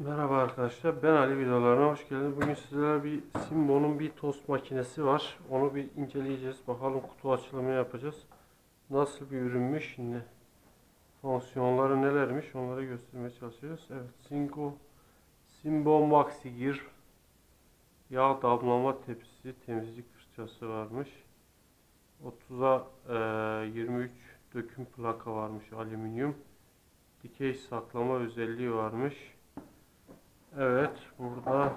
Merhaba arkadaşlar, ben Ali, videolarına hoş geldiniz. Bugün sizlere bir Sinbo'nun bir tost makinesi var. Onu bir inceleyeceğiz. Bakalım kutu açılımı yapacağız. Nasıl bir ürünmüş, şimdi fonksiyonları nelermiş onları göstermeye çalışıyoruz. Evet, Sinbo Maxi yağ damlama tepsisi, temizlik fırçası varmış. 30'a 23 döküm plaka varmış, alüminyum. Dikey saklama özelliği varmış. Evet, burada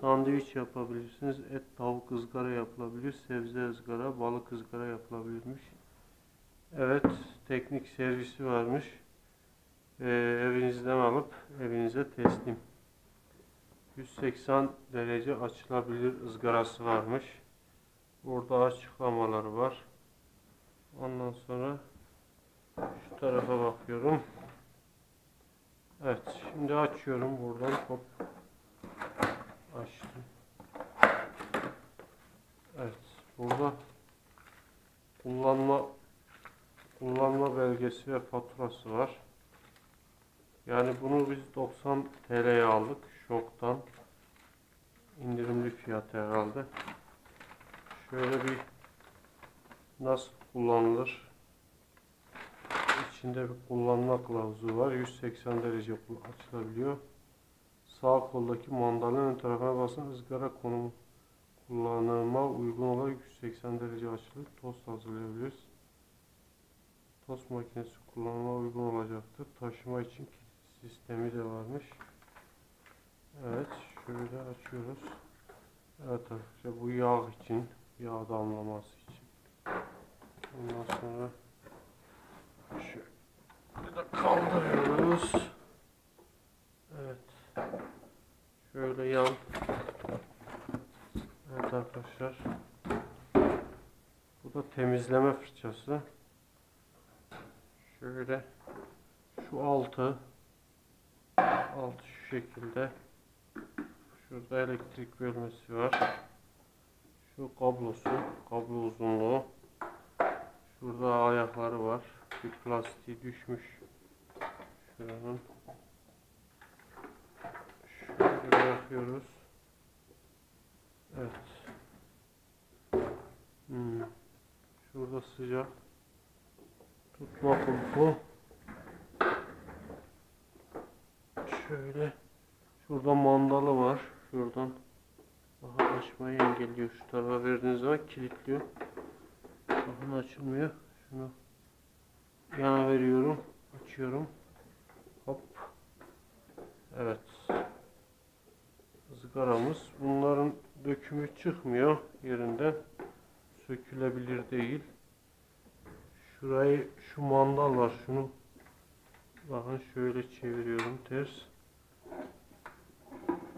sandviç yapabilirsiniz. Et, tavuk ızgara yapılabilir. Sebze ızgara, balık ızgara yapılabilirmiş. Evet, teknik servisi varmış. Evinizden alıp evinize teslim. 180 derece açılabilir ızgarası varmış. Burada açıklamaları var. Ondan sonra şu tarafa bakıyorum. Evet, şimdi açıyorum buradan. Hop. Açtım. Evet, burada kullanma belgesi ve faturası var. Yani bunu biz 90 TL'ye aldık. Şoktan. İndirimli fiyat herhalde. Şöyle bir nasıl kullanılır? İçinde bir kullanma kılavuzu var. 180 derece açılabiliyor. Sağ koldaki mandalın ön tarafına basın. Izgara konumu kullanıma uygun olarak 180 derece açılır. Tost hazırlayabiliriz. Tost makinesi kullanıma uygun olacaktır. Taşıma için kilit sistemi de varmış. Evet, şöyle açıyoruz. Evet arkadaşlar, bu yağ için, yağ damlaması için. Ondan sonra şöyle de kaldırıyoruz. Evet, şöyle yan. Evet arkadaşlar, bu da temizleme fırçası. Şöyle şu altı şu şekilde. Şurada elektrik bölmesi var. Şu kablo uzunluğu. Şurada ayakları var. Bir plastiği düşmüş. Şuranın. Şöyle bırakıyoruz. Evet. Şurada sıcak tutma kulpu. Şöyle. Şurada mandalı var. Şuradan açmayı engelliyor. Şu tarafa verdiğiniz zaman kilitliyor. Bakın açılmıyor. Şunu yana veriyorum. Açıyorum. Hop. Evet. Izgaramız. Bunların dökümü çıkmıyor yerinden. Sökülebilir değil. Şu mandal var. Şunu bakın şöyle çeviriyorum ters.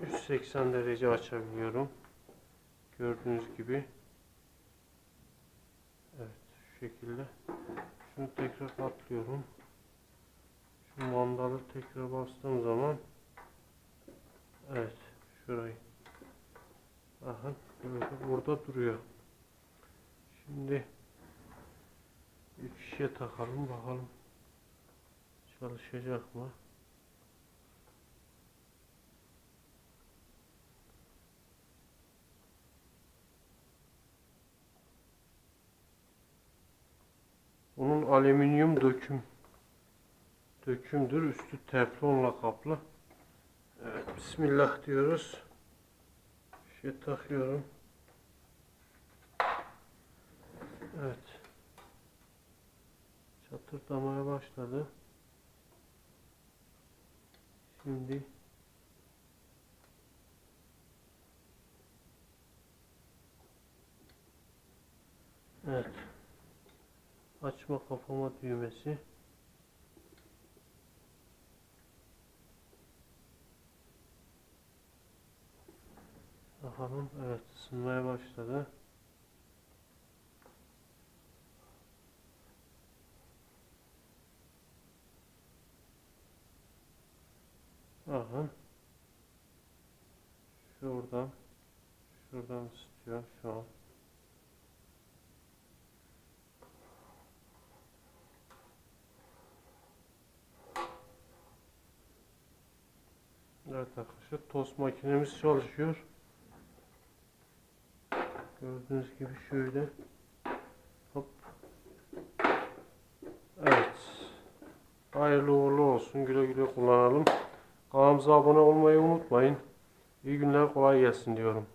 180 derece açabiliyorum. Gördüğünüz gibi. Evet, şu şekilde. Şunu tekrar katlıyorum. Şu mandalı tekrar bastığım zaman, evet, şurayı. Bakın böyle burada duruyor. Şimdi bir fişe takalım bakalım çalışacak mı? Bunun alüminyum dökümdür. Üstü teflonla kaplı. Evet, bismillah diyoruz. Fişe takıyorum. Evet. Çatırdamaya başladı. Şimdi evet. Açma kapama düğmesi. Bakalım, evet, ısınmaya başladı. Bakın. Şuradan ısıtıyor şu an. Evet arkadaşlar, tost makinemiz çalışıyor. Gördüğünüz gibi şöyle. Hop. Evet. Hayırlı uğurlu olsun. Güle güle kullanalım. Kanalımıza abone olmayı unutmayın. İyi günler, kolay gelsin diyorum.